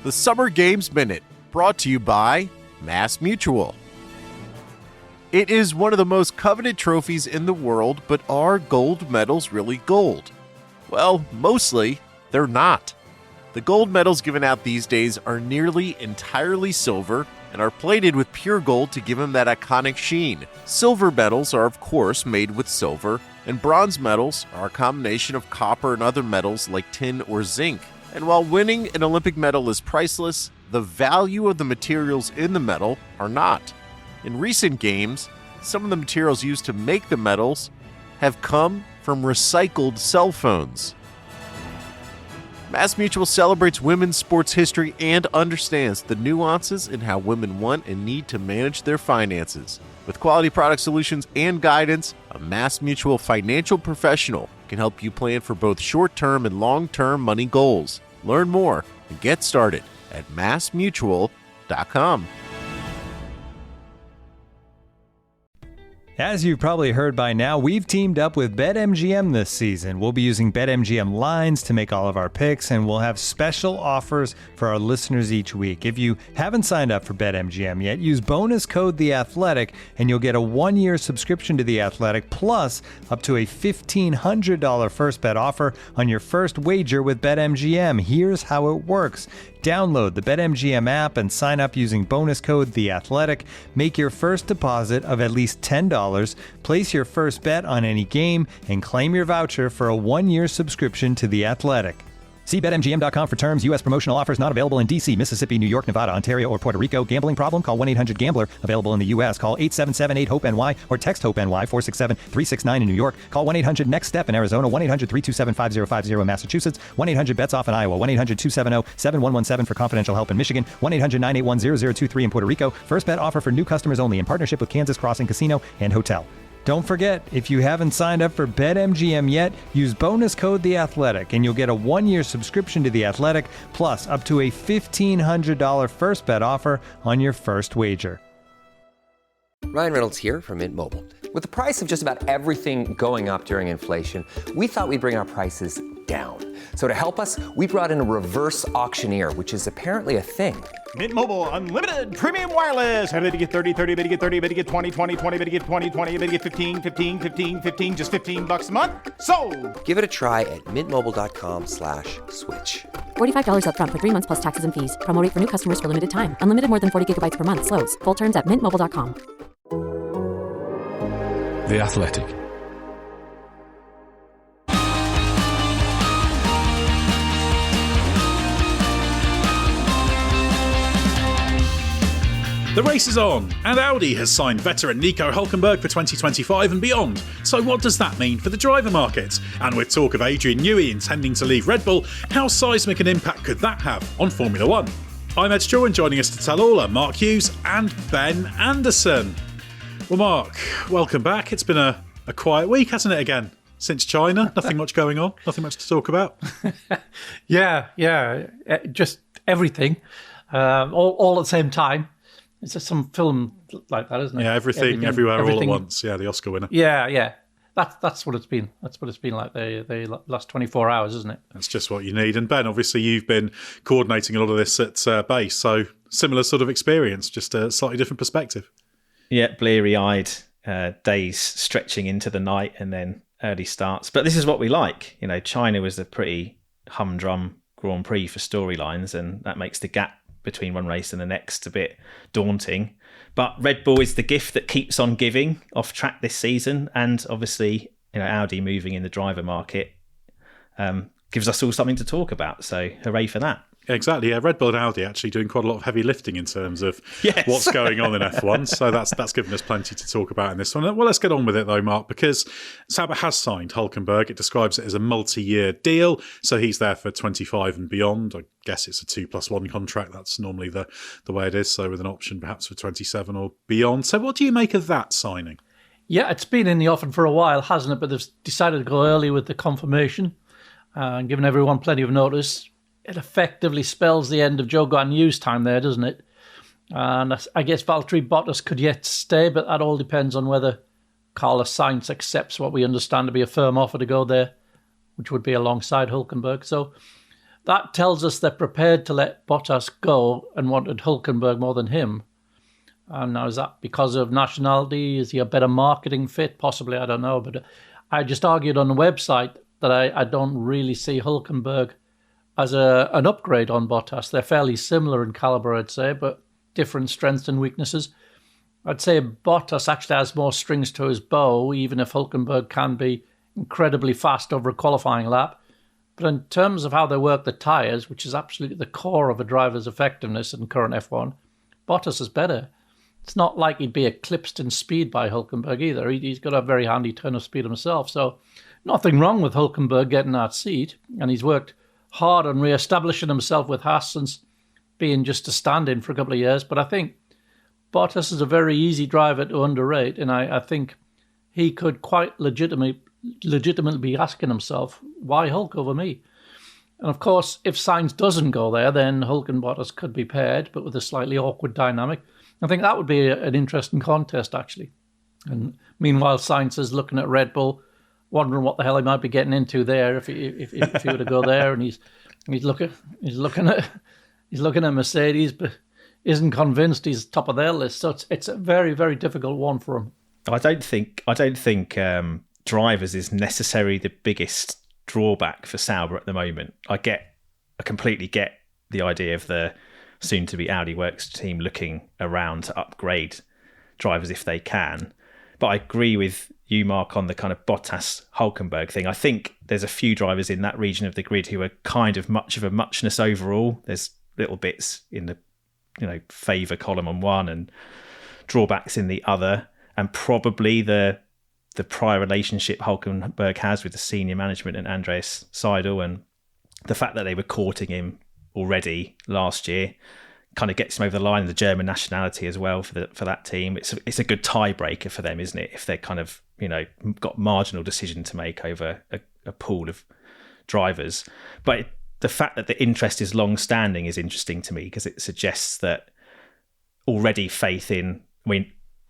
The Summer Games Minute, brought to you by Mass Mutual. It is one of the most coveted trophies in the world, but are gold medals really gold? Well, mostly, they're not. The gold medals given out these days are nearly entirely silver and are plated with pure gold to give them that iconic sheen. Silver medals are, of course, made with silver, and bronze medals are a combination of copper and other metals like tin or zinc. And while winning an Olympic medal is priceless, the value of the materials in the medal are not. In recent games, some of the materials used to make the medals have come from recycled cell phones. Mass Mutual celebrates women's sports history and understands the nuances in how women want and need to manage their finances. With quality product solutions and guidance, a Mass Mutual financial professional can help you plan for both short-term and long-term money goals. Learn more and get started at massmutual.com. As you've probably heard by now, we've teamed up with BetMGM this season. We'll be using BetMGM lines to make all of our picks, and we'll have special offers for our listeners each week. If you haven't signed up for BetMGM yet, use bonus code The Athletic, and you'll get a 1-year subscription to The Athletic, plus up to a $1,500 first bet offer on your first wager with BetMGM. Here's how it works. Download the BetMGM app and sign up using bonus code The Athletic. Make your first deposit of at least $10. Place your first bet on any game and claim your voucher for a 1-year subscription to The Athletic. See BetMGM.com for terms. U.S. promotional offers not available in D.C., Mississippi, New York, Nevada, Ontario, or Puerto Rico. Gambling problem? Call 1-800-GAMBLER. Available in the U.S. Call 877-8-HOPE-NY or text HOPE-NY 467-369 in New York. Call 1-800-NEXT-STEP in Arizona. 1-800-327-5050 in Massachusetts. 1-800-BETS-OFF in Iowa. 1-800-270-7117 for confidential help in Michigan. 1-800-981-0023 in Puerto Rico. First bet offer for new customers only in partnership with Kansas Crossing Casino and Hotel. Don't forget, if you haven't signed up for BetMGM yet, use bonus code The Athletic, and you'll get a 1-year subscription to The Athletic, plus up to a $1,500 first bet offer on your first wager. Ryan Reynolds here from Mint Mobile. With the price of just about everything going up during inflation, we thought we'd bring our prices down. So to help us, we brought in a reverse auctioneer, which is apparently a thing. Mint Mobile Unlimited Premium Wireless. How to get 30, 30, bit to get 30, bit to get 20, 20, 20, bit to get 20, 20, bit to get 15, 15, 15, 15, just $15 a month? Sold! Give it a try at mintmobile.com/switch. $45 up front for 3 months plus taxes and fees. Promo rate for new customers for limited time. Unlimited more than 40 gigabytes per month. Slows full terms at mintmobile.com. The Athletic. The race is on, and Audi has signed veteran Nico Hulkenberg for 2025 and beyond. So what does that mean for the driver market? And with talk of Adrian Newey intending to leave Red Bull, how seismic an impact could that have on Formula One? I'm Edd Straw, and joining us to tell all are Mark Hughes and Ben Anderson. Well, Mark, welcome back. It's been a quiet week, hasn't it, again? Since China, nothing much going on, nothing much to talk about. Yeah, just everything, all at the same time. It's just some film like that, isn't it? Yeah, everything, everywhere, all at once. Yeah, the Oscar winner. Yeah. That's what it's been. That's what it's been like the last 24 hours, isn't it? That's just what you need. And Ben, obviously, you've been coordinating a lot of this at base, so similar sort of experience, just a slightly different perspective. Yeah, bleary-eyed days stretching into the night and then early starts. But this is what we like. You know, China was a pretty humdrum Grand Prix for storylines, and that makes the gap between one race and the next a bit daunting. But Red Bull is the gift that keeps on giving off track this season, and obviously, you know, Audi moving in the driver market gives us all something to talk about. So hooray for that. Exactly, yeah. Red Bull and Audi actually doing quite a lot of heavy lifting in terms of what's going on in F1. So that's given us plenty to talk about in this one. Well, let's get on with it though, Mark, because Sauber has signed Hulkenberg. It describes it as a multi-year deal. So he's there for 25 and beyond. I guess it's a 2+1 contract. That's normally the way it is. So with an option perhaps for 27 or beyond. So what do you make of that signing? Yeah, it's been in the offing for a while, hasn't it? But they've decided to go early with the confirmation and given everyone plenty of notice. It effectively spells the end of Joe Guanyu's time there, doesn't it? And I guess Valtteri Bottas could yet stay, but that all depends on whether Carlos Sainz accepts what we understand to be a firm offer to go there, which would be alongside Hulkenberg. So that tells us they're prepared to let Bottas go and wanted Hulkenberg more than him. Now, is that because of nationality? Is he a better marketing fit? Possibly, I don't know. But I just argued on the website that I don't really see Hulkenberg as an upgrade on Bottas. They're fairly similar in caliber, I'd say, but different strengths and weaknesses. I'd say Bottas actually has more strings to his bow, even if Hulkenberg can be incredibly fast over a qualifying lap. But in terms of how they work the tyres, which is absolutely the core of a driver's effectiveness in current F1, Bottas is better. It's not like he'd be eclipsed in speed by Hulkenberg either. He's got a very handy turn of speed himself. So nothing wrong with Hulkenberg getting that seat. And he's worked hard on re-establishing himself with Haas since being just a stand-in for a couple of years. But I think Bottas is a very easy driver to underrate. And I think he could quite legitimately be asking himself, why Hulk over me? And of course, if Sainz doesn't go there, then Hulk and Bottas could be paired, but with a slightly awkward dynamic. I think that would be an interesting contest, actually. And meanwhile, Sainz is looking at Red Bull, wondering what the hell he might be getting into there if he were to go there. And he's looking at Mercedes, but isn't convinced he's top of their list. So it's a very, very difficult one for him. I don't think drivers is necessarily the biggest drawback for Sauber at the moment. I completely get the idea of the soon-to-be Audi Works team looking around to upgrade drivers if they can. But I agree with you, Mark, on the kind of Bottas-Hulkenberg thing. I think there's a few drivers in that region of the grid who are kind of much of a muchness overall. There's little bits in the favour column on one and drawbacks in the other. And probably the prior relationship Hulkenberg has with the senior management and Andreas Seidel, and the fact that they were courting him already last year kind of gets him over the line. The German nationality as well for that team. It's a good tiebreaker for them, isn't it? If they're kind of got marginal decision to make over a pool of drivers. But the fact that the interest is long standing is interesting to me, because it suggests that already faith in.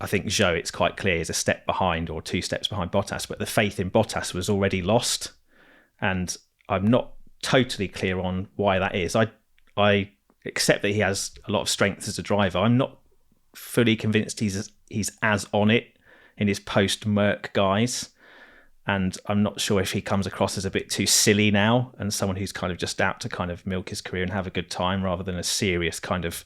I think Zhou, it's quite clear, is a step behind or 2 steps behind Bottas, but the faith in Bottas was already lost. And I'm not totally clear on why that is. I accept that he has a lot of strengths as a driver. I'm not fully convinced he's as on it in his post-Merc guys. And I'm not sure if he comes across as a bit too silly now and someone who's kind of just out to kind of milk his career and have a good time rather than a serious kind of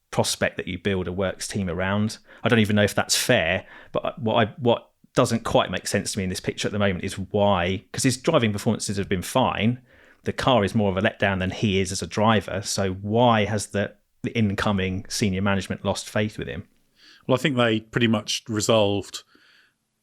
prospect that you build a works team around. I don't even know if that's fair, but what doesn't quite make sense to me in this picture at the moment is why, because his driving performances have been fine. The car is more of a letdown than he is as a driver. So why has the incoming senior management lost faith with him? Well, I think they pretty much resolved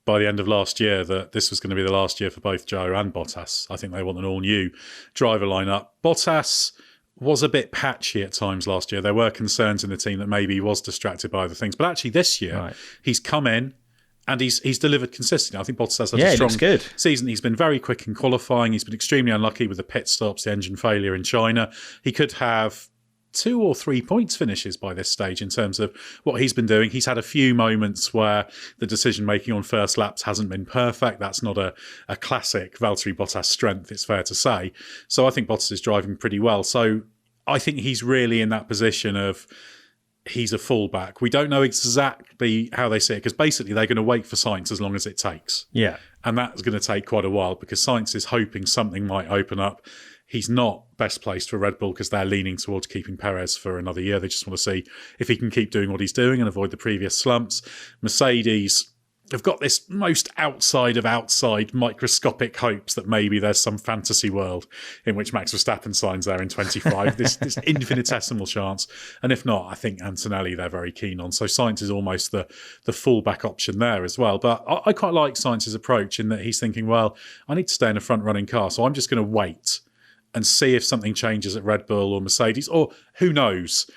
by the end of last year that this was going to be the last year for both Zhou and Bottas. I think they want an all-new driver lineup. Bottas was a bit patchy at times last year. There were concerns in the team that maybe he was distracted by other things. But actually this year, He's come in and he's delivered consistently. I think Bottas has had a strong season. He's been very quick in qualifying. He's been extremely unlucky with the pit stops, the engine failure in China. He could have 2 or 3 points finishes by this stage in terms of what he's been doing. He's had a few moments where the decision-making on first laps hasn't been perfect. That's not a classic Valtteri Bottas strength, it's fair to say. So I think Bottas is driving pretty well. So I think he's really in that position of he's a fullback. We don't know exactly how they see it, because basically they're going to wait for Sainz as long as it takes. Yeah. And that's going to take quite a while, because Sainz is hoping something might open up. He's not best placed for Red Bull because they're leaning towards keeping Perez for another year. They just want to see if he can keep doing what he's doing and avoid the previous slumps. Mercedes have got this most outside of outside microscopic hopes that maybe there's some fantasy world in which Max Verstappen signs there in 25, this infinitesimal chance. And if not, I think Antonelli they're very keen on. So Sainz is almost the fallback option there as well. But I quite like Sainz's approach in that he's thinking, well, I need to stay in a front-running car, so I'm just going to wait and see if something changes at Red Bull or Mercedes, or who knows.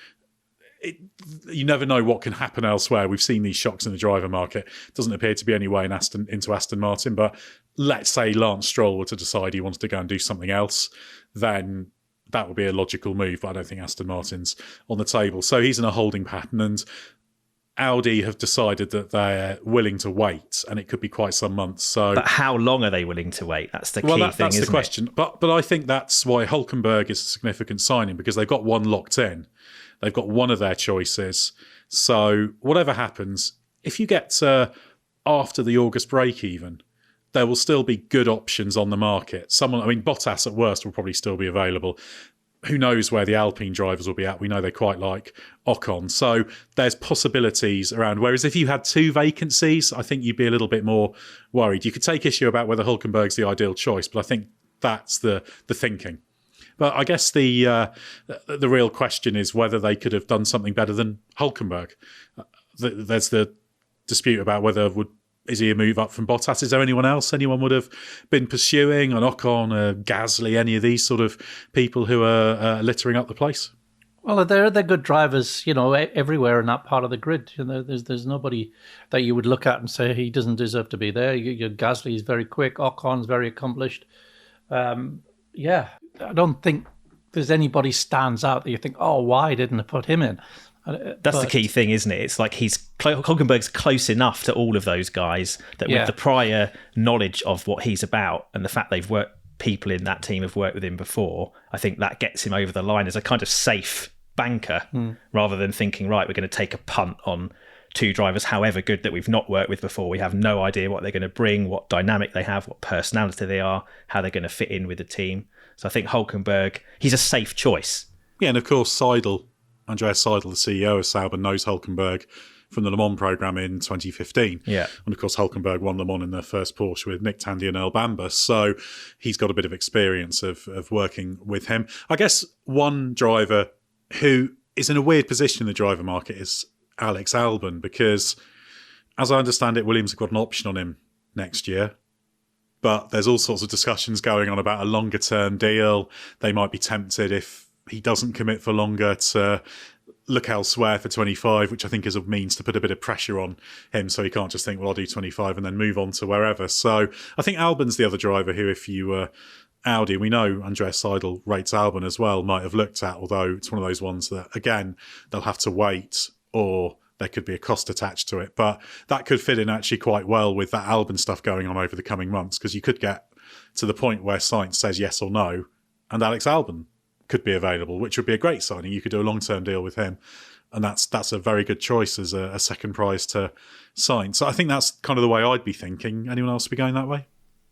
You never know what can happen elsewhere. We've seen these shocks in the driver market. It doesn't appear to be any way into Aston Martin, but let's say Lance Stroll were to decide he wants to go and do something else, then that would be a logical move, but I don't think Aston Martin's on the table. So he's in a holding pattern, and Audi have decided that they're willing to wait, and it could be quite some months. So, but how long are they willing to wait? That's the key thing, that's the isn't question. it? But I think that's why Hulkenberg is a significant signing, because they've got one locked in. They've got one of their choices. So whatever happens, if you get to after the August break even, there will still be good options on the market. Bottas at worst will probably still be available. Who knows where the Alpine drivers will be at? We know they quite like Ocon. So there's possibilities around. Whereas if you had two vacancies, I think you'd be a little bit more worried. You could take issue about whether Hulkenberg's the ideal choice, but I think that's the thinking. But I guess the real question is whether they could have done something better than Hulkenberg. There's the dispute about whether is he a move up from Bottas? Is there anyone else anyone would have been pursuing? An Ocon, Gasly, any of these sort of people who are littering up the place? Well, they're good drivers, everywhere in that part of the grid. There's nobody that you would look at and say he doesn't deserve to be there. Gasly is very quick. Ocon's very accomplished. I don't think there's anybody stands out that you think, oh, why didn't I put him in? That's the key thing, isn't it? It's like Hulkenberg's close enough to all of those guys that with the prior knowledge of what he's about and the fact people in that team have worked with him before, I think that gets him over the line as a kind of safe banker rather than thinking, right, we're going to take a punt on two drivers, however good, that we've not worked with before. We have no idea what they're going to bring, what dynamic they have, what personality they are, how they're going to fit in with the team. So I think Hulkenberg, he's a safe choice. Yeah, and of course, Andreas Seidel, the CEO of Sauber, knows Hulkenberg from the Le Mans programme in 2015. Yeah. And of course, Hulkenberg won Le Mans in their first Porsche with Nick Tandy and Earl Bamber. So he's got a bit of experience of working with him. I guess one driver who is in a weird position in the driver market is Alex Albon, because as I understand it, Williams have got an option on him next year. But there's all sorts of discussions going on about a longer term deal. They might be tempted, if he doesn't commit for longer, to look elsewhere for 25, which I think is a means to put a bit of pressure on him, so he can't just think, well, I'll do 25 and then move on to wherever. So I think Albon's the other driver who, if you were Audi, we know Andreas Seidel rates Albon as well, might have looked at, although it's one of those ones that, again, they'll have to wait, or there could be a cost attached to it. But that could fit in actually quite well with that Albon stuff going on over the coming months, because you could get to the point where Sainz says yes or no, and Alex Albon could be available, which would be a great signing. You could do a long-term deal with him, and that's a very good choice as a second prize to Sainz. So I think that's kind of the way I'd be thinking. Anyone else be going that way?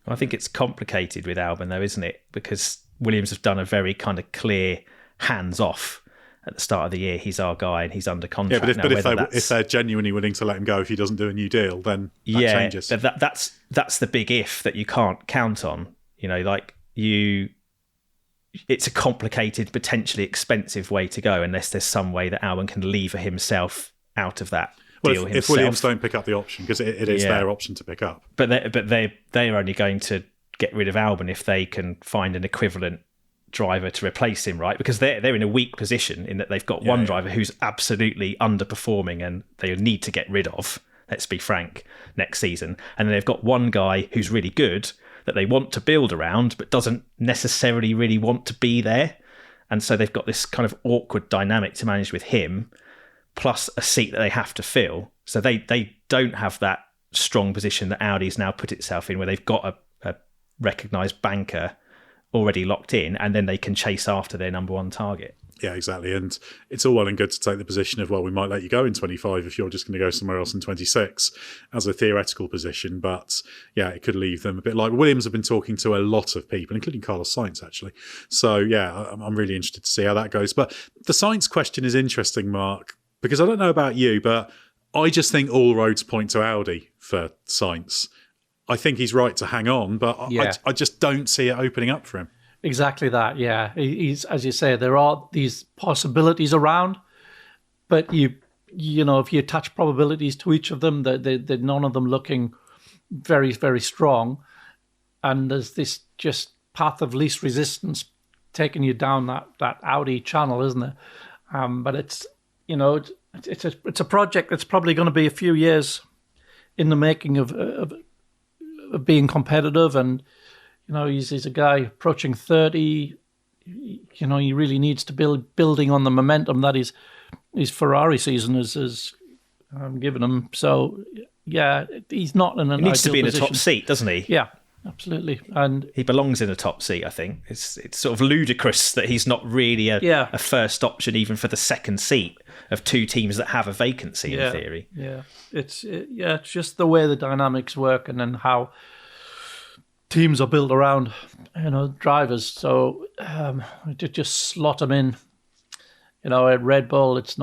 I think it's complicated with Albon, though, isn't it? Because Williams have done a very kind of clear hands-off at the start of the year. He's our guy and he's under contract. Yeah, but if they're genuinely willing to let him go if he doesn't do a new deal, then that changes. But that's the big if that you can't count on. It's a complicated, potentially expensive way to go unless there's some way that Albon can lever himself out of that deal himself. If Williams don't pick up the option, because it is their option to pick up. But they're only going to get rid of Albon if they can find an equivalent driver to replace him, right? Because they're in a weak position in that they've got one driver who's absolutely underperforming and they need to get rid of, let's be frank, next season. And then they've got one guy who's really good that they want to build around but doesn't necessarily really want to be there. And so they've got this kind of awkward dynamic to manage with him, plus a seat that they have to fill. So they don't have that strong position that Audi's now put itself in, where they've got a recognised banker already locked in, and then they can chase after their number one target. Yeah, exactly. And it's all well and good to take the position of, well, we might let you go in 25 if you're just going to go somewhere else in 26 as a theoretical position. But yeah, it could leave them a bit like Williams have been talking to a lot of people, including Carlos Sainz, actually. So yeah, I'm really interested to see how that goes. But the Sainz question is interesting, Mark, because I don't know about you, but I just think all roads point to Audi for Sainz. I think he's right to hang on, but I just don't see it opening up for him. Exactly that, yeah. He's, as you say, there are these possibilities around, but you know, if you attach probabilities to each of them, they're none of them looking very, very strong. And there's this just path of least resistance taking you down that Audi channel, isn't it? But it's, you know, it's a project that's probably going to be a few years in the making of being competitive. And you know, he's a guy approaching 30. You know, he really needs to building on the momentum that his Ferrari season has I'm giving him. So, yeah, he's not in an He needs to be in a position. top seat, doesn't he? Yeah, absolutely. And he belongs in a top seat, I think. It's sort of ludicrous that he's not really a first option even for the second seat of two teams that have a vacancy in theory. Yeah, it's just the way the dynamics work and then how teams are built around, drivers. So to just slot them in, at Red Bull, it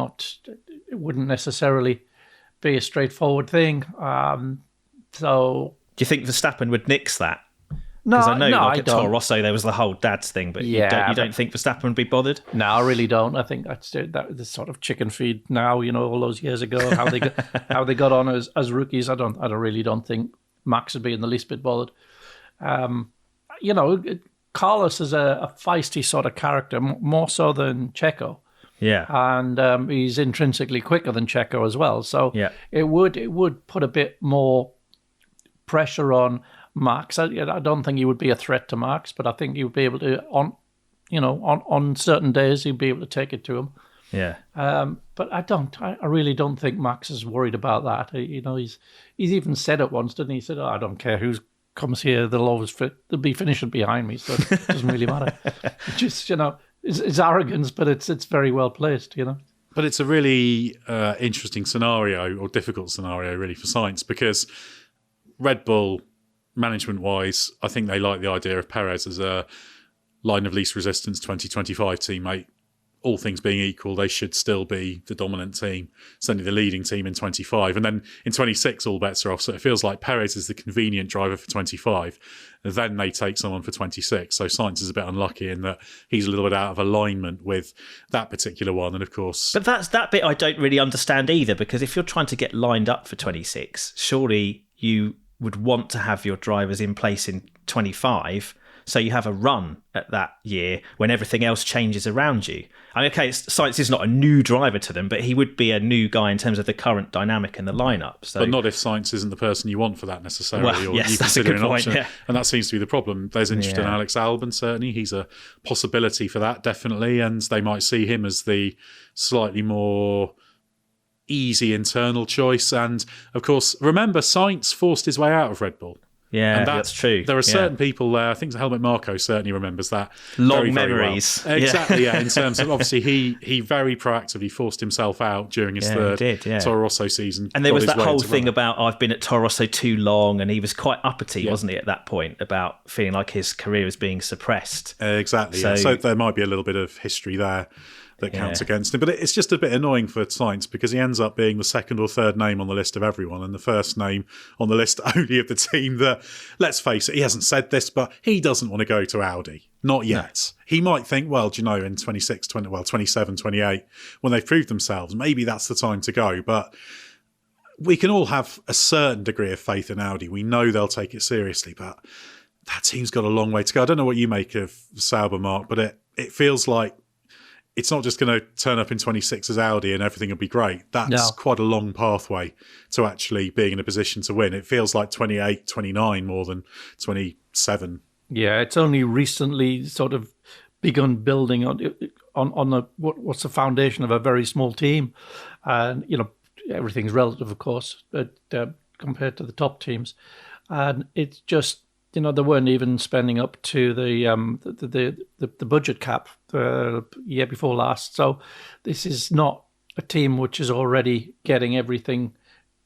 wouldn't necessarily be a straightforward thing. So do you think Verstappen would nix that? No, because I know I at don't. Toro Rosso there was the whole dads thing, but you don't think Verstappen would be bothered? No, I really don't. I think that's the sort of chicken feed now. All those years ago, how they got on as rookies. I really don't think Max would be in the least bit bothered. Carlos is a feisty sort of character, more so than Checo. Yeah, and he's intrinsically quicker than Checo as well. So it would put a bit more pressure on Max. I don't think he would be a threat to Max, but I think he would be able to on certain days he'd be able to take it to him. Yeah. But I really don't think Max is worried about that. He's even said it once, didn't he? He said, I don't care who comes here, they'll be finishing behind me, so it doesn't really matter. Just it's arrogance, but it's very well placed. But it's a really interesting scenario, or difficult scenario, really, for Sainz, because Red Bull, management-wise, I think they like the idea of Perez as a line of least resistance 2025 teammate. All things being equal, they should still be the dominant team, certainly the leading team in 25. And then in 26, all bets are off. So it feels like Perez is the convenient driver for 25. Then they take someone for 26. So Sainz is a bit unlucky in that he's a little bit out of alignment with that particular one. And of course... But that bit I don't really understand either, because if you're trying to get lined up for 26, surely you would want to have your drivers in place in 25, so you have a run at that year when everything else changes around you. I mean, okay, Sainz is not a new driver to them, but he would be a new guy in terms of the current dynamic in the lineup. So. But not if Sainz isn't the person you want for that necessarily, well, or yes, you that's consider a good an point, option. yeah. And that seems to be the problem. There's interest in Alex Albon, certainly. He's a possibility for that, definitely, and they might see him as the slightly more easy internal choice. And of course, remember, Sainz forced his way out of Red Bull. Yeah, and that's true. There are certain people there. I think Helmut Marko certainly remembers that. Long very, memories. Very well. Exactly, yeah. In terms of, obviously, he very proactively forced himself out during his third Toro Rosso season. And there was that whole thing about, I've been at Toro Rosso too long, and he was quite uppity, wasn't he, at that point, about feeling like his career was being suppressed. Exactly, so there might be a little bit of history there that counts against him. But it's just a bit annoying for Sainz because he ends up being the second or third name on the list of everyone and the first name on the list only of the team that, let's face it, he hasn't said this, but he doesn't want to go to Audi. Not yet. No. He might think, well, do you know, in 27, 28, when they've proved themselves, maybe that's the time to go. But we can all have a certain degree of faith in Audi. We know they'll take it seriously, but that team's got a long way to go. I don't know what you make of Sauber, Mark, but it feels like it's not just going to turn up in 26 as Audi and everything will be great. That's quite a long pathway to actually being in a position to win. It feels like 28, 29 more than 27. Yeah, it's only recently sort of begun building on what's the foundation of a very small team. And, everything's relative, of course, but compared to the top teams. And it's just, they weren't even spending up to the budget cap year before last. So this is not a team which is already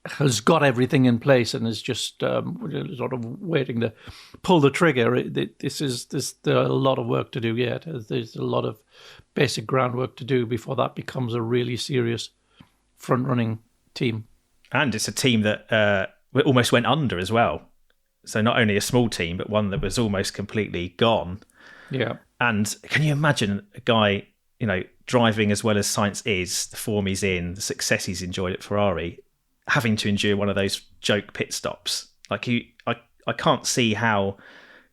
has got everything in place and is just sort of waiting to pull the trigger. There's a lot of work to do yet. There's a lot of basic groundwork to do before that becomes a really serious front-running team. And it's a team that almost went under as well. So not only a small team, but one that was almost completely gone. Yeah. And can you imagine a guy, driving as well as Sainz is, the form he's in, the success he's enjoyed at Ferrari, having to endure one of those joke pit stops? Like I can't see how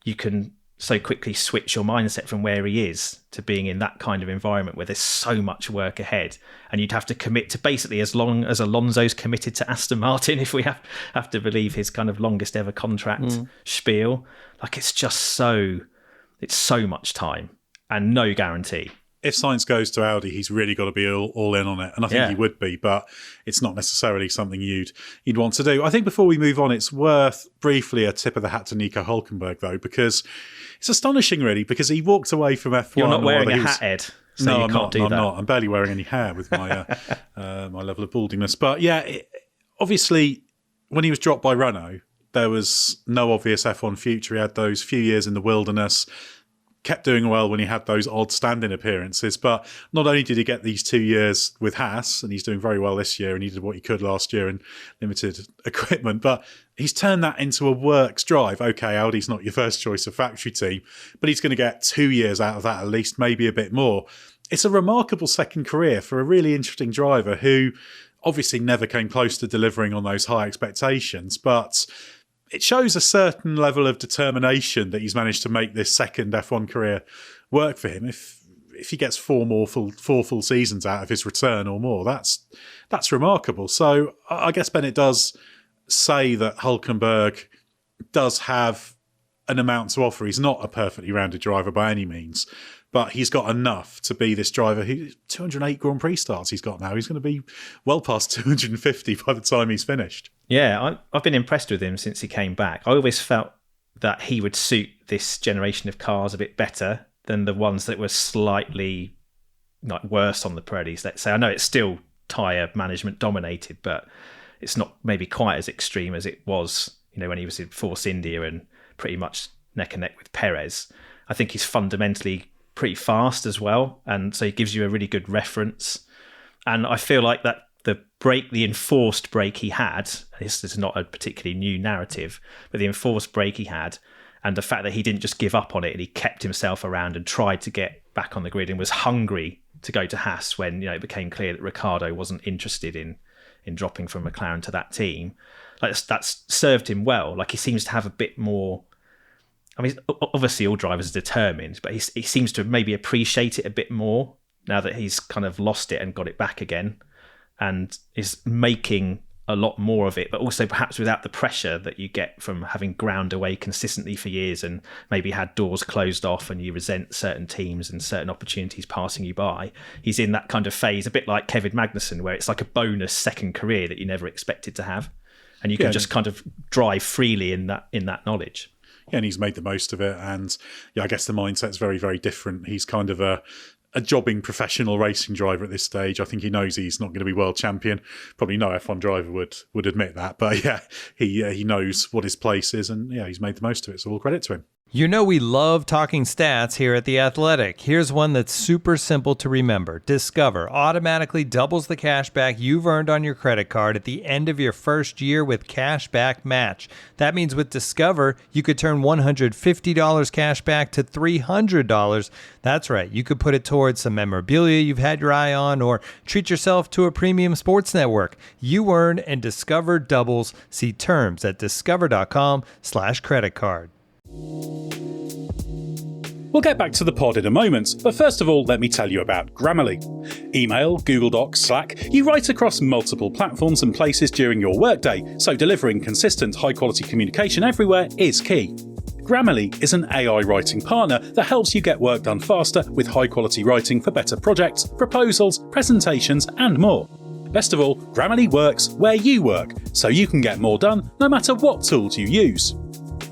you can so quickly switch your mindset from where he is to being in that kind of environment where there's so much work ahead, and you'd have to commit to basically as long as Alonso's committed to Aston Martin, if we have to believe his kind of longest ever contract spiel. Like it's so much time and no guarantee. if Sainz goes to Audi, he's really got to be all in on it. And I think he would be, but it's not necessarily something you'd want to do. I think before we move on, it's worth briefly a tip of the hat to Nico Hulkenberg, though, because it's astonishing, really, because he walked away from F1. You're not wearing a hat, Ed. So no, you I'm can't not. do I'm that. not. I'm barely wearing any hair with my my level of baldiness. But yeah, obviously, when he was dropped by Renault, there was no obvious F1 future. He had those few years in the wilderness, kept doing well when he had those odd stand-in appearances. But not only did he get these 2 years with Haas, and he's doing very well this year, and he did what he could last year in limited equipment, but he's turned that into a works drive. Okay, Audi's not your first choice of factory team, but he's going to get 2 years out of that at least, maybe a bit more. It's a remarkable second career for a really interesting driver who obviously never came close to delivering on those high expectations, but it shows a certain level of determination that he's managed to make this second F1 career work for him. If he gets four full seasons out of his return or more, that's remarkable. So I guess Bennett does say that Hulkenberg does have an amount to offer. He's not a perfectly rounded driver by any means, but he's got enough to be this driver who 208 Grand Prix starts he's got now. He's going to be well past 250 by the time he's finished. Yeah, I've been impressed with him since he came back. I always felt that he would suit this generation of cars a bit better than the ones that were slightly worse on the Pirellis, let's say. I know it's still tyre management dominated, but it's not maybe quite as extreme as it was, when he was in Force India and pretty much neck and neck with Perez. I think he's fundamentally pretty fast as well, and so he gives you a really good reference. And I feel like that the enforced break he had, this is not a particularly new narrative, but the enforced break he had, and the fact that he didn't just give up on it and he kept himself around and tried to get back on the grid and was hungry to go to Haas when it became clear that Ricciardo wasn't interested in dropping from McLaren to that team. That's served him well. He seems to have a bit more. I mean, obviously all drivers are determined, but he seems to maybe appreciate it a bit more now that he's kind of lost it and got it back again, and is making a lot more of it, but also perhaps without the pressure that you get from having ground away consistently for years and maybe had doors closed off and you resent certain teams and certain opportunities passing you by. He's in that kind of phase, a bit like Kevin Magnussen, where it's like a bonus second career that you never expected to have. And you can just kind of drive freely in that knowledge. Yeah, and he's made the most of it. And I guess the mindset's very, very different. He's kind of a jobbing professional racing driver at this stage. I think he knows he's not going to be world champion. Probably no F1 driver would admit that. But he knows what his place is, and he's made the most of it. So all credit to him. We love talking stats here at The Athletic. Here's one that's super simple to remember. Discover automatically doubles the cash back you've earned on your credit card at the end of your first year with Cash Back Match. That means with Discover, you could turn $150 cash back to $300. That's right. You could put it towards some memorabilia you've had your eye on or treat yourself to a premium sports network. You earn and Discover doubles. See terms at discover.com/creditcard. We'll get back to the pod in a moment, but first of all, let me tell you about Grammarly. Email, Google Docs, Slack, you write across multiple platforms and places during your workday, so delivering consistent, high-quality communication everywhere is key. Grammarly is an AI writing partner that helps you get work done faster with high-quality writing for better projects, proposals, presentations, and more. Best of all, Grammarly works where you work, so you can get more done no matter what tools you use.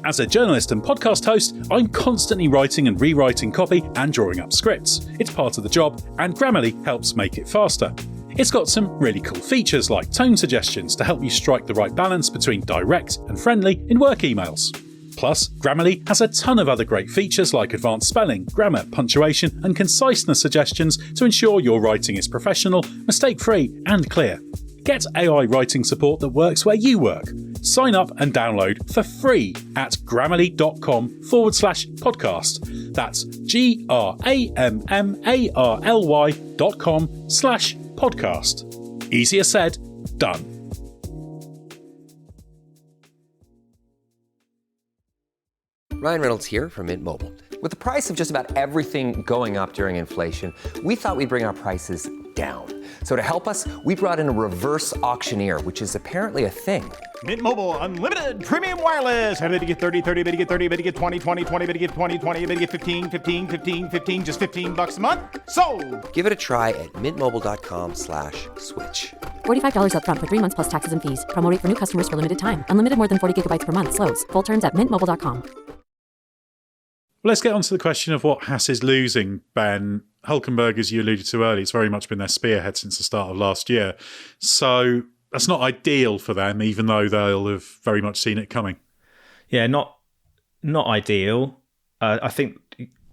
As a journalist and podcast host, I'm constantly writing and rewriting copy and drawing up scripts. It's part of the job, and Grammarly helps make it faster. It's got some really cool features like tone suggestions to help you strike the right balance between direct and friendly in work emails. Plus, Grammarly has a ton of other great features like advanced spelling, grammar, punctuation, and conciseness suggestions to ensure your writing is professional, mistake-free, and clear. Get AI writing support that works where you work. Sign up and download for free at grammarly.com/podcast. That's GRAMMARLY.com/podcast. Easier said, done. Ryan Reynolds here from Mint Mobile. With the price of just about everything going up during inflation, we thought we'd bring our prices down. So to help us, we brought in a reverse auctioneer, which is apparently a thing. Mint Mobile Unlimited Premium Wireless. How to get 30, 30, bit to get 30, bit to get 20, 20, 20, bit to get 20, 20, bit to get 15, 15, 15, 15, just $15 a month? Sold! Give it a try at mintmobile.com/switch. $45 up front for 3 months plus taxes and fees. Promo rate for new customers for limited time. Unlimited more than 40 gigabytes per month. Slows full terms at mintmobile.com. Let's get on to the question of what Haas is losing, Ben. Hulkenberg, as you alluded to earlier, it's very much been their spearhead since the start of last year. So that's not ideal for them, even though they'll have very much seen it coming. Yeah, not ideal. I think,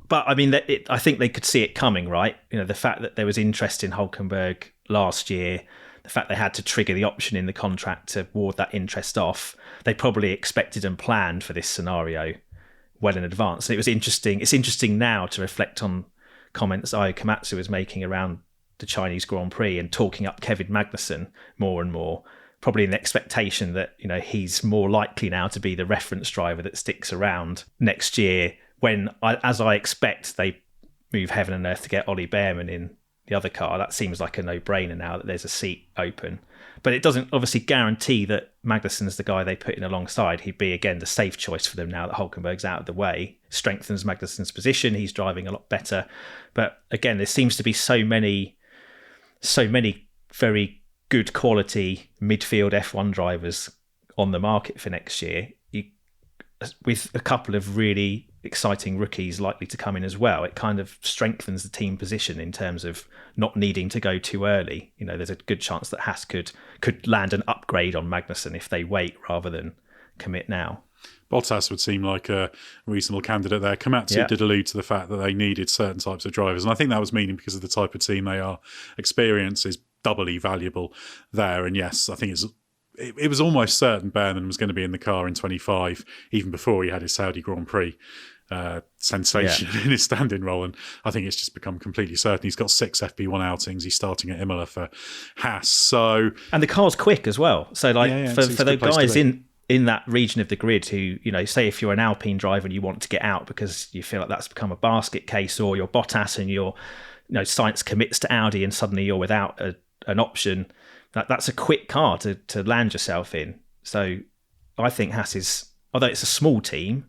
but I mean, I think they could see it coming, right? You know, the fact that there was interest in Hulkenberg last year, the fact they had to trigger the option in the contract to ward that interest off, they probably expected and planned for this scenario well in advance. And it was interesting. It's interesting now to reflect on comments Ai Komatsu was making around the Chinese Grand Prix and talking up Kevin Magnussen more and more, probably in the expectation that, you know, he's more likely now to be the reference driver that sticks around next year when, as I expect, they move heaven and earth to get Ollie Behrman in the other car. That seems like a no-brainer now that there's a seat open. But it doesn't obviously guarantee that Magnussen's the guy they put in alongside. He'd be, again, the safe choice for them now that Hulkenberg's out of the way. Strengthens Magnussen's position. He's driving a lot better. But again, there seems to be so many very good quality midfield F1 drivers on the market for next year, with a couple of really exciting rookies likely to come in as well. It kind of strengthens the team position in terms of not needing to go too early. You know, there's a good chance that Haas could land an upgrade on Magnussen if they wait rather than commit now. Bottas would seem like a reasonable candidate there. Komatsu did allude to the fact that they needed certain types of drivers, and I think that was meaning because of the type of team they are. Experience is doubly valuable there, and yes, I think it was almost certain Behrman was going to be in the car in 25, even before he had his Saudi Grand Prix sensation in his stand-in role, and I think it's just become completely certain. He's got 6 FP1 outings. He's starting at Imola for Haas, and the car's quick as well. So, for the guys in that region of the grid who, you know, say if you're an Alpine driver and you want to get out because you feel like that's become a basket case, or you're Bottas and Sainz commits to Audi and suddenly you're without an option, that's a quick car to land yourself in. So I think Haas is, although it's a small team,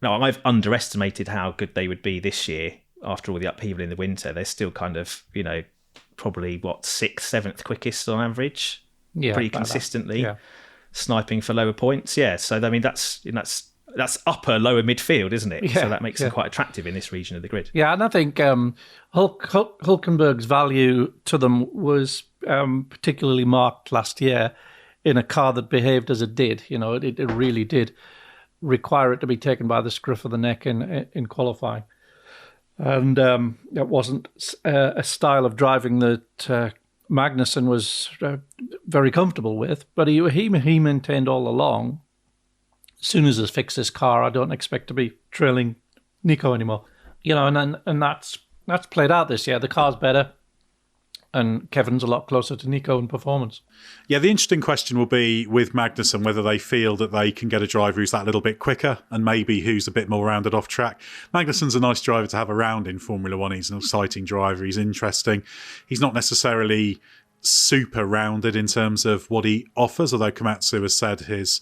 I've underestimated how good they would be this year after all the upheaval in the winter. They're still kind of, you know, probably 6th, 7th quickest on average, pretty consistently, sniping for lower points. Yeah, so I mean that's upper lower midfield, isn't it? So that makes them quite attractive in this region of the grid. Yeah, and I think Hulkenberg's value to them was particularly marked last year in a car that behaved as it did. You know, it really did require it to be taken by the scruff of the neck in qualifying, and it wasn't a style of driving that Magnussen was very comfortable with, but he maintained all along, as soon as he fixed his car, I don't expect to be trailing Nico anymore. You know, and that's played out this year. The car's better, and Kevin's a lot closer to Nico in performance. Yeah, the interesting question will be with Magnussen whether they feel that they can get a driver who's that little bit quicker and maybe who's a bit more rounded off track. Magnussen's a nice driver to have around in Formula One. He's an exciting driver. He's interesting. He's not necessarily super rounded in terms of what he offers, although Komatsu has said his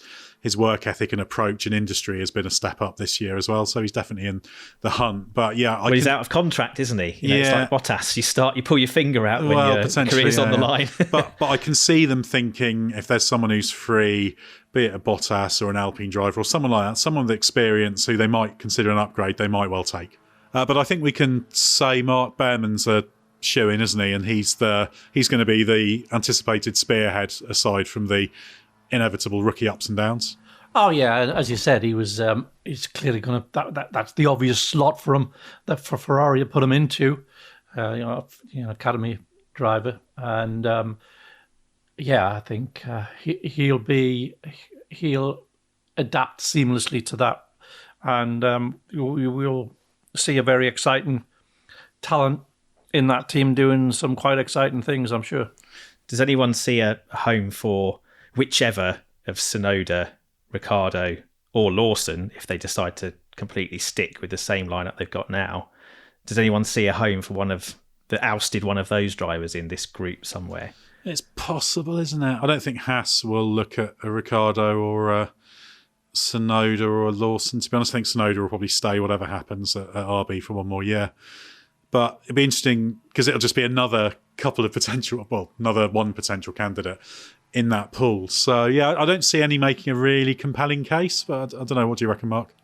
work ethic and approach in industry has been a step up this year as well, so he's definitely in the hunt. But yeah, he's out of contract, isn't he? It's like Bottas. You pull your finger out when your career's on the line. but I can see them thinking if there's someone who's free, be it a Bottas or an Alpine driver or someone like that, someone with experience who they might consider an upgrade, they might well take. But I think we can say Mark Behrman's a shoe-in, isn't he? And he's going to be the anticipated spearhead aside from the inevitable rookie ups and downs. Oh yeah, as you said, he's clearly going to. That's the obvious slot for him that for Ferrari to put him into, academy driver, and I think he'll adapt seamlessly to that, and we'll see a very exciting talent in that team doing some quite exciting things, I'm sure. Does anyone see a home for whichever of Tsunoda, Ricciardo or Lawson if they decide to completely stick with the same lineup they've got now? Does anyone see a home for one of the ousted one of those drivers in this group somewhere? It's possible, isn't it? I don't think Haas will look at a Ricciardo or a Tsunoda or a Lawson. To be honest, I think Tsunoda will probably stay whatever happens at RB for one more year. But it'd be interesting because it'll just be another couple of potential, another one potential candidate in that pool. So, yeah, I don't see any making a really compelling case, but I don't know. What do you reckon, Mark?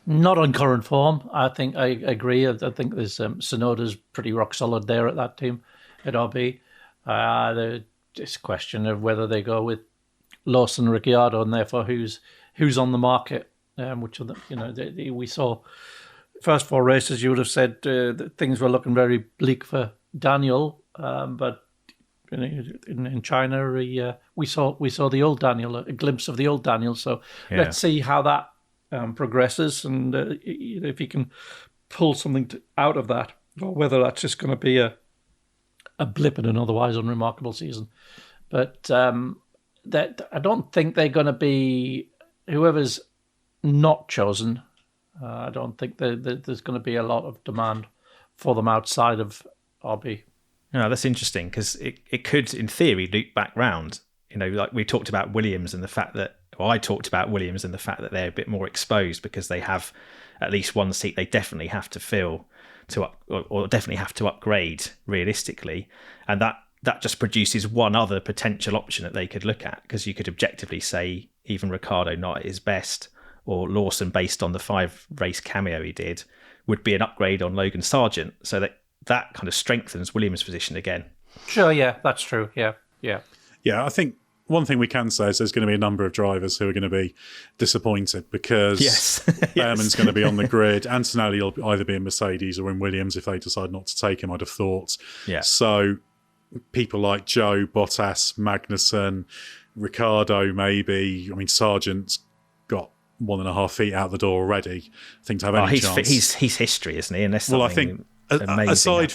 Not on current form. I think I agree. I think there's Tsunoda's pretty rock solid there at that team at RB. This question of whether they go with Lawson, Ricciardo, and therefore who's on the market, which are we saw first 4 races. You would have said that things were looking very bleak for Daniel, but in China we saw the old Daniel, a glimpse of the old Daniel. So let's see how that progresses, and if he can pull something out of that, or whether that's just going to be a blip in an otherwise unremarkable season. But that I don't think they're going to be, whoever's not chosen, I don't think there's going to be a lot of demand for them outside of RB. No, that's interesting because it could, in theory, loop back round. Like we talked about Williams and the fact that, I talked about Williams and the fact that they're a bit more exposed because they have at least one seat they definitely have to fill or definitely have to upgrade realistically. And that just produces one other potential option that they could look at, because you could objectively say even Ricciardo not at his best, or Lawson based on the 5-race cameo he did, would be an upgrade on Logan Sargent. So that kind of strengthens Williams' position again. Sure, yeah, that's true. Yeah. Yeah, I think one thing we can say is there's going to be a number of drivers who are going to be disappointed because Behrman's going to be on the grid. Antonelli will either be in Mercedes or in Williams if they decide not to take him, I'd have thought. Yeah. So people like Joe, Bottas, Magnussen, Ricciardo maybe. I mean, Sargent's got 1.5 feet out the door already. I think to have any chance. He's history, isn't he? Well, I think aside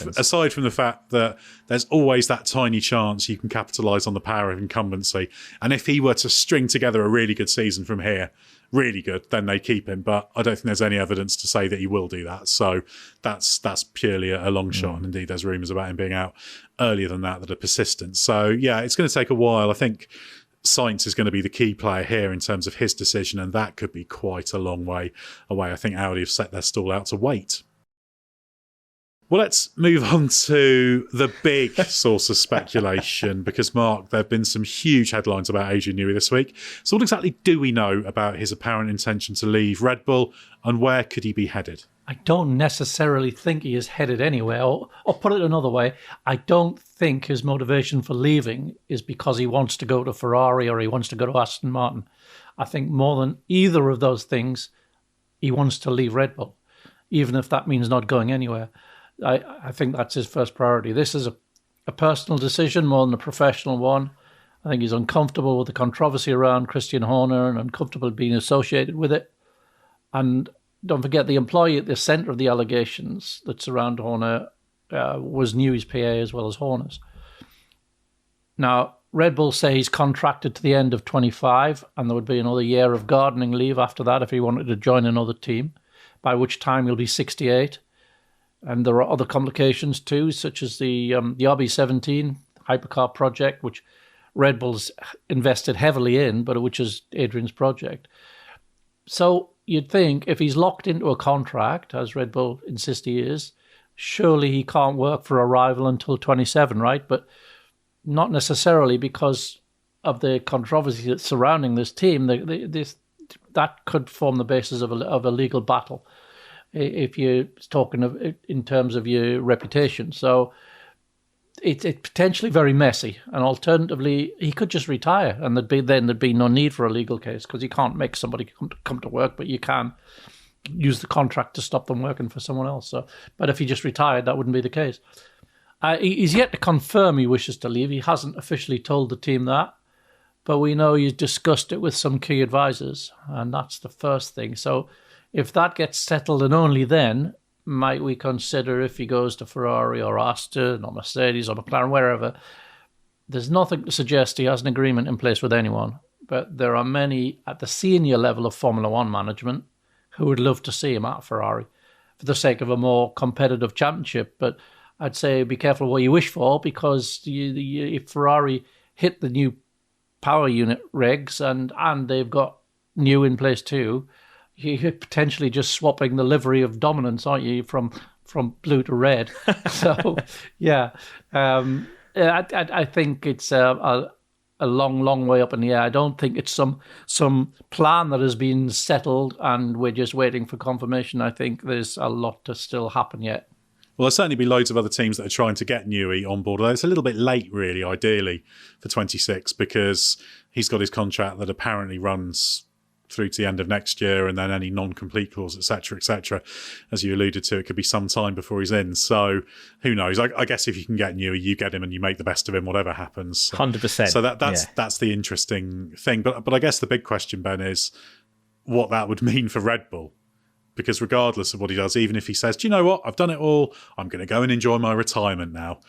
from the fact that there's always that tiny chance you can capitalise on the power of incumbency, and if he were to string together a really good season from here, really good, then they keep him. But I don't think there's any evidence to say that he will do that. So that's purely a long shot. And indeed, there's rumours about him being out earlier than that are persistent. So yeah, it's going to take a while. I think Sainz is going to be the key player here in terms of his decision, and that could be quite a long way away. I think Audi have set their stall out to wait. Well, let's move on to the big source of speculation, because, Mark, there have been some huge headlines about Adrian Newey this week. So what exactly do we know about his apparent intention to leave Red Bull, and where could he be headed? I don't necessarily think he is headed anywhere. Or put it another way, I don't think his motivation for leaving is because he wants to go to Ferrari or he wants to go to Aston Martin. I think more than either of those things, he wants to leave Red Bull, even if that means not going anywhere. I think that's his first priority. This is a personal decision more than a professional one. I think he's uncomfortable with the controversy around Christian Horner and uncomfortable being associated with it. And don't forget, the employee at the centre of the allegations that surround Horner was Newey's PA as well as Horner's. Now, Red Bull say he's contracted to the end of 25, and there would be another year of gardening leave after that if he wanted to join another team, by which time he'll be 68. And there are other complications too, such as the RB17 hypercar project, which Red Bull's invested heavily in, but which is Adrian's project. So you'd think if he's locked into a contract, as Red Bull insist he is, surely he can't work for a rival until 27, right? But not necessarily, because of the controversy that's surrounding this team. That could form the basis of a legal battle, if you're talking of in terms of your reputation. So it's potentially very messy. And alternatively, he could just retire, and there'd be no need for a legal case, because you can't make somebody come to work, but you can use the contract to stop them working for someone else. So, but if he just retired, that wouldn't be the case. He's yet to confirm he wishes to leave. He hasn't officially told the team that, but we know he's discussed it with some key advisors, and that's the first thing. So if that gets settled, and only then might we consider if he goes to Ferrari or Aston or Mercedes or McLaren, wherever. There's nothing to suggest he has an agreement in place with anyone, but there are many at the senior level of Formula One management who would love to see him at Ferrari for the sake of a more competitive championship. But I'd say be careful what you wish for, because if Ferrari hit the new power unit regs and they've got new in place too, you're potentially just swapping the livery of dominance, aren't you, from blue to red? So, yeah. I think it's a long way up in the air. I don't think it's some plan that has been settled and we're just waiting for confirmation. I think there's a lot to still happen yet. Well, there'll certainly be loads of other teams that are trying to get Newey on board, although it's a little bit late, really, ideally, for 26, because he's got his contract that apparently runs through to the end of next year, and then any non-complete clause, etc., etc. As you alluded to, it could be some time before he's in. So who knows? I guess if you can get Newey, you get him and you make the best of him, whatever happens. 100%. So that's the interesting thing. But I guess the big question, Ben, is what that would mean for Red Bull. Because regardless of what he does, even if he says, do you know what? I've done it all. I'm going to go and enjoy my retirement now.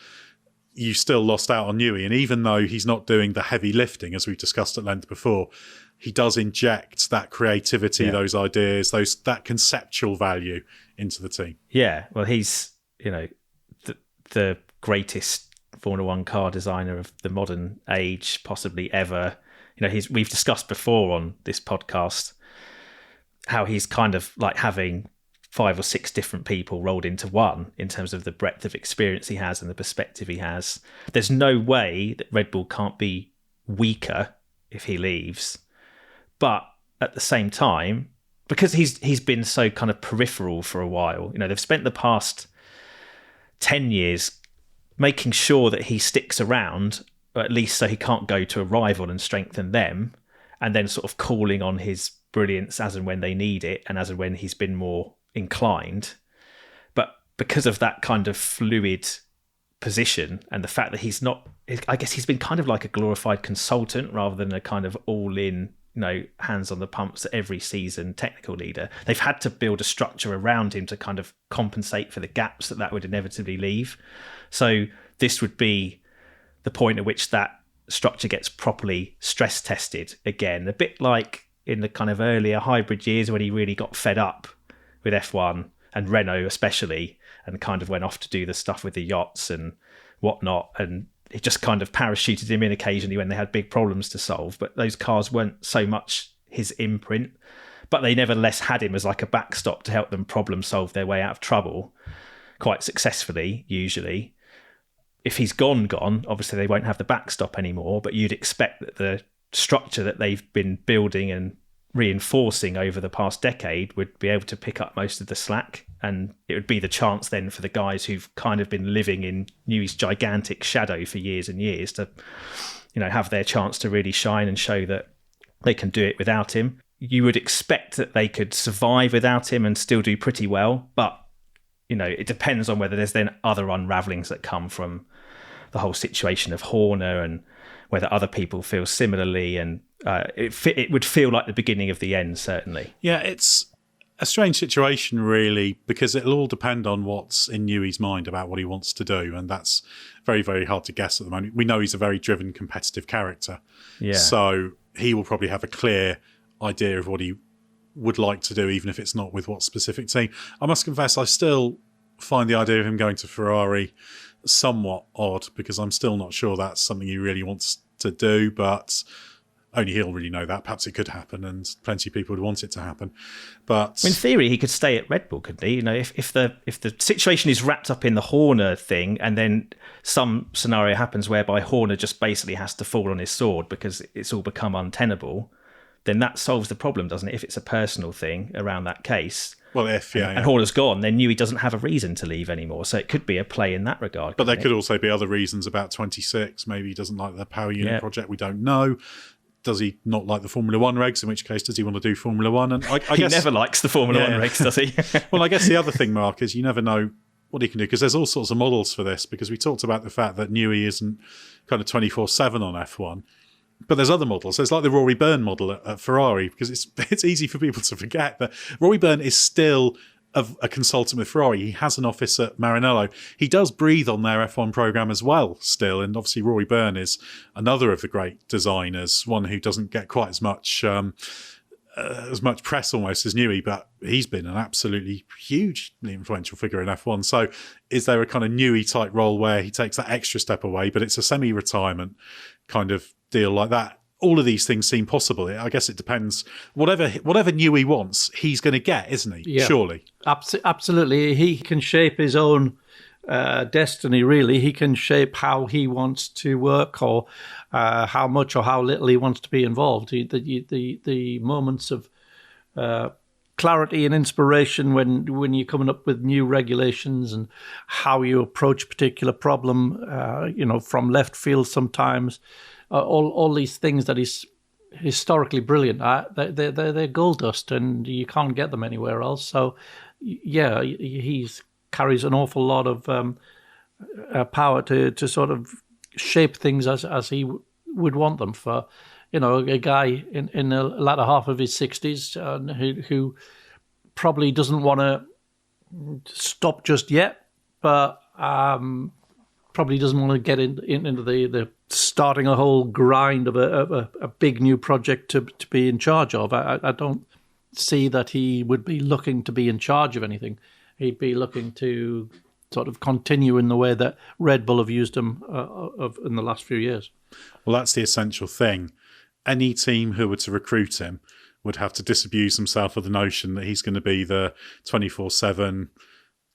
You still lost out on Newey. And even though he's not doing the heavy lifting, as we've discussed at length before, he does inject that creativity, those ideas, that conceptual value into the team. Yeah, well, he's the greatest Formula One car designer of the modern age, possibly ever. We've discussed before on this podcast how he's kind of like having 5 or 6 different people rolled into one in terms of the breadth of experience he has and the perspective he has. There's no way that Red Bull can't be weaker if he leaves. But at the same time, because he's been so kind of peripheral for a while, they've spent the past 10 years making sure that he sticks around, or at least so he can't go to a rival and strengthen them, and then sort of calling on his brilliance as and when they need it and as and when he's been more inclined. But because of that kind of fluid position and the fact that he's not, I guess he's been kind of like a glorified consultant rather than a kind of all-in, hands on the pumps every season technical leader. They've had to build a structure around him to kind of compensate for the gaps that would inevitably leave. So this would be the point at which that structure gets properly stress tested again, a bit like in the kind of earlier hybrid years when he really got fed up with F1 and Renault especially, and kind of went off to do the stuff with the yachts and whatnot, and it just kind of parachuted him in occasionally when they had big problems to solve. But those cars weren't so much his imprint, but they nevertheless had him as like a backstop to help them problem solve their way out of trouble quite successfully, usually. If he's gone, obviously they won't have the backstop anymore, but you'd expect that the structure that they've been building and reinforcing over the past decade would be able to pick up most of the slack, and it would be the chance then for the guys who've kind of been living in Newey's gigantic shadow for years and years to have their chance to really shine and show that they can do it without him. You would expect that they could survive without him and still do pretty well, but it depends on whether there's then other unravelings that come from the whole situation of Horner and whether other people feel similarly, and it would feel like the beginning of the end, certainly. Yeah, it's a strange situation, really, because it'll all depend on what's in Newey's mind about what he wants to do, and that's very, very hard to guess at the moment. We know he's a very driven, competitive character, so he will probably have a clear idea of what he would like to do, even if it's not with what specific team. I must confess, I still find the idea of him going to Ferrari somewhat odd, because I'm still not sure that's something he really wants to do, but only he'll really know that. Perhaps it could happen, and plenty of people would want it to happen. But in theory, he could stay at Red Bull, couldn't he? If the situation is wrapped up in the Horner thing, and then some scenario happens whereby Horner just basically has to fall on his sword because it's all become untenable, then that solves the problem, doesn't it? If it's a personal thing around that case. Well, and Horner's gone, then Newey doesn't have a reason to leave anymore. So it could be a play in that regard. But there could also be other reasons about 26. Maybe he doesn't like the power unit project. We don't know. Does he not like the Formula One regs? In which case, does he want to do Formula One? And I he guess, never likes the Formula One regs, does he? Well, I guess the other thing, Mark, is you never know what he can do, because there's all sorts of models for this, because we talked about the fact that Newey isn't kind of 24/7 on F1. But there's other models. There's like the Rory Byrne model at Ferrari, because it's easy for people to forget that Rory Byrne is still a consultant with Ferrari. He has an office at Maranello. He does breathe on their F1 program as well still. And obviously Rory Byrne is another of the great designers, one who doesn't get quite as much as much press almost as Newey, but he's been an absolutely hugely influential figure in F1. So is there a kind of Newey type role where he takes that extra step away, but it's a semi-retirement kind of deal like that? All of these things seem possible. I guess it depends. Whatever Newey wants, he's going to get, isn't he? Yeah. Surely. Absolutely. He can shape his own destiny, really. He can shape how he wants to work, or how much or how little he wants to be involved. The moments of clarity and inspiration when you're coming up with new regulations and how you approach a particular problem, from left field sometimes, all these things that is historically brilliant. They're gold dust, and you can't get them anywhere else. So, yeah, he's carries an awful lot of power to sort of shape things as he would want them for, a guy in the latter half of his 60s who probably doesn't want to stop just yet, but probably doesn't want to get into the starting a whole grind of a big new project to be in charge of. I don't see that he would be looking to be in charge of anything. He'd be looking to sort of continue in the way that Red Bull have used him in the last few years. Well, that's the essential thing. Any team who were to recruit him would have to disabuse himself of the notion that he's going to be the 24/7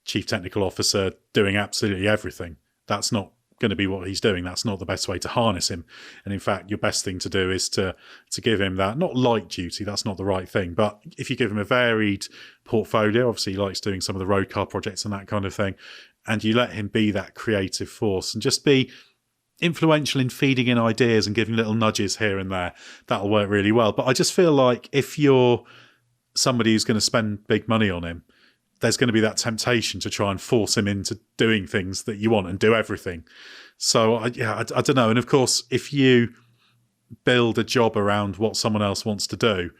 chief technical officer doing absolutely everything. That's not going to be what he's doing. That's not the best way to harness him. And in fact, your best thing to do is to give him that, not light duty, that's not the right thing, but if you give him a varied portfolio, obviously he likes doing some of the road car projects and that kind of thing, and you let him be that creative force and just be influential in feeding in ideas and giving little nudges here and there, that'll work really well. But I just feel like if you're somebody who's going to spend big money on him, there's going to be that temptation to try and force him into doing things that you want and do everything. So, I don't know. And of course, if you build a job around what someone else wants to do,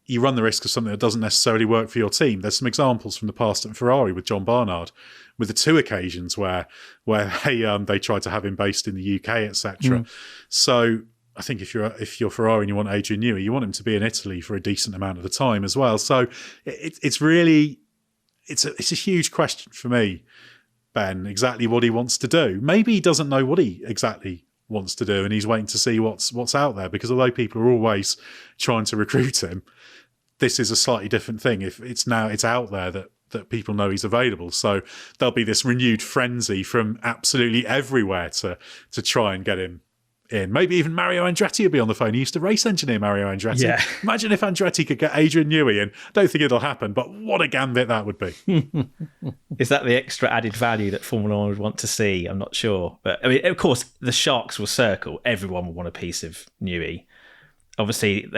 you run the risk of something that doesn't necessarily work for your team. There's some examples from the past at Ferrari with John Barnard, with the two occasions where they tried to have him based in the UK, etc. So I think if you're Ferrari and you want Adrian Newey, you want him to be in Italy for a decent amount of the time as well. So it's really... It's a huge question for me, Ben, exactly what he wants to do. Maybe he doesn't know what he exactly wants to do and he's waiting to see what's out there, because although people are always trying to recruit him, this is a slightly different thing. If it's out there that people know he's available. So there'll be this renewed frenzy from absolutely everywhere to try and get him in. Maybe even Mario Andretti will be on the phone. He used to race engineer Mario Andretti. Yeah. Imagine if Andretti could get Adrian Newey in. Don't think it'll happen, but what a gambit that would be. Is that the extra added value that Formula One would want to see? I'm not sure. But I mean, of course, the sharks will circle. Everyone will want a piece of Newey. Obviously,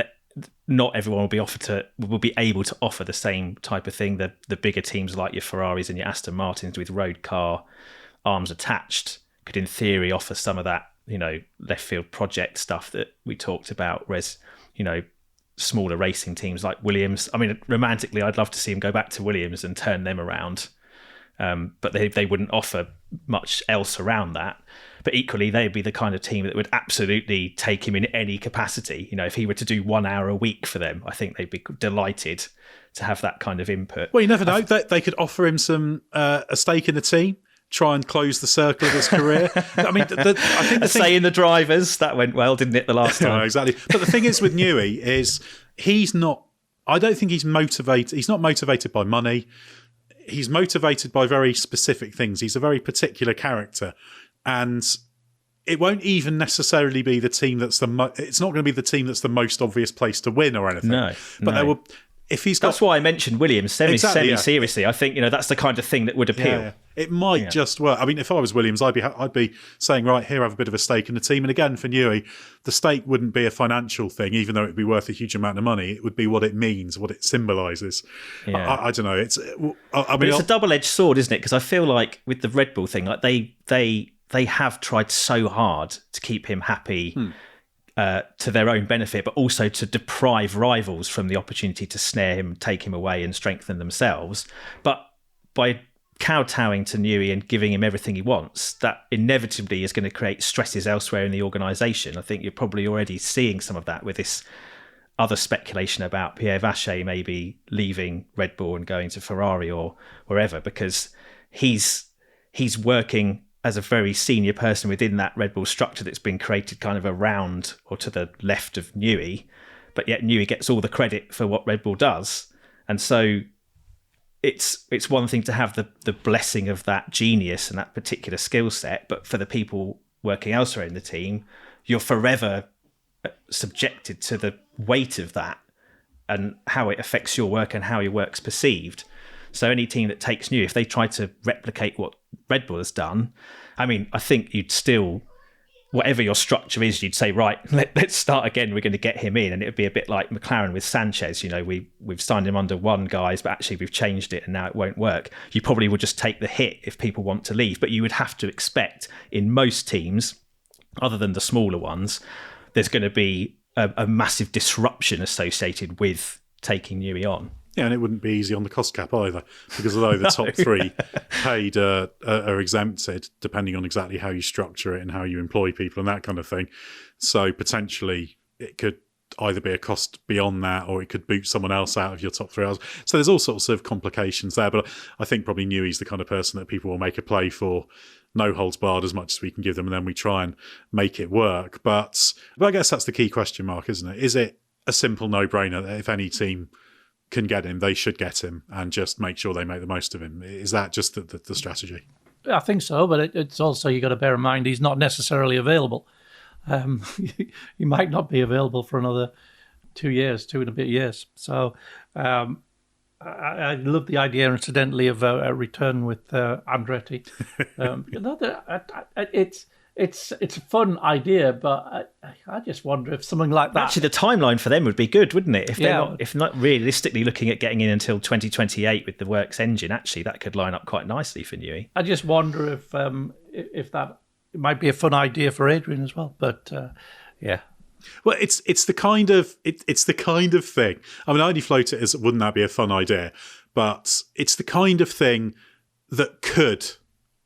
not everyone will be able to offer the same type of thing. The bigger teams like your Ferraris and your Aston Martins with road car arms attached could, in theory, offer some of that, left field project stuff that we talked about, whereas, smaller racing teams like Williams, I mean, romantically, I'd love to see him go back to Williams and turn them around. But they wouldn't offer much else around that. But equally, they'd be the kind of team that would absolutely take him in any capacity. If he were to do 1 hour a week for them, I think they'd be delighted to have that kind of input. Well, you never know. They could offer him a stake in the team, try and close the circle of his career. I mean, I think say in the drivers, that went well, didn't it, the last time? No, exactly. But the thing is with Newey is I don't think he's motivated. He's not motivated by money. He's motivated by very specific things. He's a very particular character. And it won't even necessarily be the team it's not going to be the team that's the most obvious place to win or anything. But there will... That's why I mentioned Williams semi-seriously. I think that's the kind of thing that would appeal. Yeah. It might just work. I mean, if I was Williams, I'd be saying, right, here, have a bit of a stake in the team. And again, for Newey, the stake wouldn't be a financial thing, even though it'd be worth a huge amount of money. It would be what it means, what it symbolises. Yeah. I don't know. It's a double-edged sword, isn't it? Because I feel like with the Red Bull thing, like they have tried so hard to keep him happy. To their own benefit, but also to deprive rivals from the opportunity to snare him, take him away and strengthen themselves. But by kowtowing to Newey and giving him everything he wants, that inevitably is going to create stresses elsewhere in the organisation. I think you're probably already seeing some of that with this other speculation about Pierre Vacher maybe leaving Red Bull and going to Ferrari or wherever, because he's working as a very senior person within that Red Bull structure that's been created kind of around or to the left of Newey, but yet Newey gets all the credit for what Red Bull does. And so it's one thing to have the blessing of that genius and that particular skill set, but for the people working elsewhere in the team, you're forever subjected to the weight of that and how it affects your work and how your work's perceived. So any team that takes Newey, if they try to replicate what Red Bull has done, I mean, I think you'd still, whatever your structure is, you'd say, right, let's start again. We're going to get him in. And it would be a bit like McLaren with Sanchez. You know, we've signed him under one guise, but actually we've changed it and now it won't work. You probably would just take the hit if people want to leave. But you would have to expect in most teams, other than the smaller ones, there's going to be a massive disruption associated with taking Newey on. Yeah, and it wouldn't be easy on the cost cap either, because although the top three paid are exempted, depending on exactly how you structure it and how you employ people and that kind of thing. So potentially it could either be a cost beyond that, or it could boot someone else out of your top 3 hours. So there's all sorts of complications there. But I think probably Newey's the kind of person that people will make a play for, no holds barred as much as we can give them, and then we try and make it work. But I guess that's the key question mark, isn't it? Is it a simple no-brainer that if any team can get him, they should get him and just make sure they make the most of him? Is that just the strategy? I think so, but it's also, you got to bear in mind he's not necessarily available. He might not be available for another 2 years, 2 and a bit years. So I love the idea, incidentally, of a return with Andretti. It's a fun idea, but I just wonder if something like that. Actually, the timeline for them would be good, wouldn't it? If not realistically looking at getting in until 2028 with the works engine, actually that could line up quite nicely for Newey. I just wonder if that it might be a fun idea for Adrian as well. But yeah. Well, it's the kind of thing. I mean, I only float it as, wouldn't that be a fun idea? But it's the kind of thing that could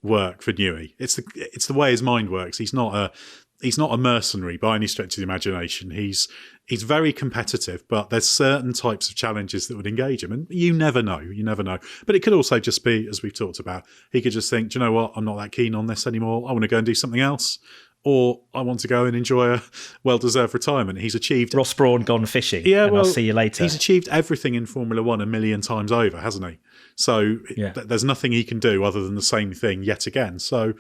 work for Newey. It's the way his mind works. He's not a mercenary by any stretch of the imagination. He's very competitive, but there's certain types of challenges that would engage him, and you never know. But it could also just be, as we've talked about, he could just think, do you know what, I'm not that keen on this anymore. I want to go and do something else. Or I want to go and enjoy a well-deserved retirement. He's achieved... Ross Brawn gone fishing. Yeah, well, I'll see you later. He's achieved everything in Formula 1 a million times over, hasn't he? So there's nothing he can do other than the same thing yet again. So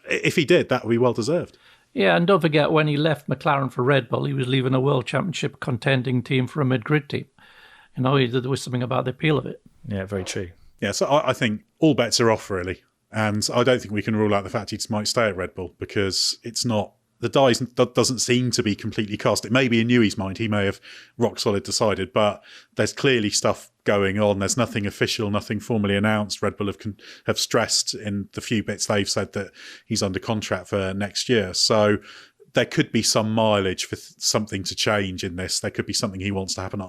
if he did, that would be well-deserved. Yeah, and don't forget, when he left McLaren for Red Bull, he was leaving a World Championship contending team for a mid-grid team. You know, there was something about the appeal of it. Yeah, very true. Yeah, so I think all bets are off, really. And I don't think we can rule out the fact he might stay at Red Bull, because it's not... The die doesn't seem to be completely cast. It may be in Newey's mind. He may have rock solid decided, but there's clearly stuff going on. There's nothing official, nothing formally announced. Red Bull have stressed in the few bits they've said that he's under contract for next year. So there could be some mileage for something to change in this. There could be something he wants to happen.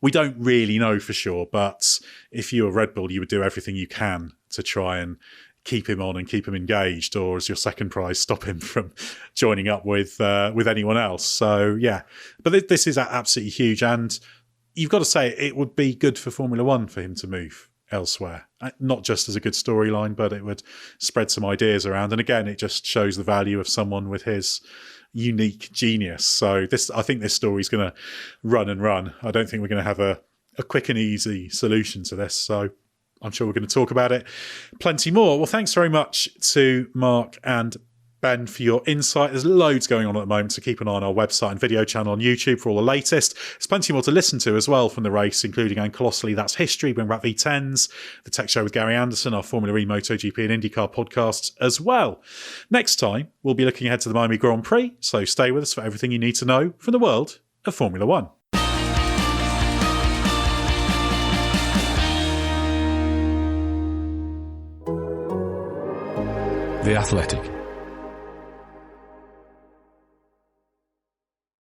We don't really know for sure, but if you were Red Bull, you would do everything you can to try and keep him on and keep him engaged, or as your second prize, stop him from joining up with anyone else. So yeah, but this is absolutely huge, and you've got to say it would be good for Formula One for him to move elsewhere, not just as a good storyline, but it would spread some ideas around. And again, it just shows the value of someone with his unique genius. So I think this story is going to run and run. I don't think we're going to have a quick and easy solution to this. So I'm sure we're going to talk about it plenty more. Well, thanks very much to Mark and Ben for your insight. There's loads going on at the moment, so keep an eye on our website and video channel on YouTube for all the latest. There's plenty more to listen to as well from the race, including and colossally That's History, Bring Back V10s, the Tech Show with Gary Anderson, our Formula E, MotoGP and IndyCar podcasts as well. Next time, we'll be looking ahead to the Miami Grand Prix, so stay with us for everything you need to know from the world of Formula One. The Athletic.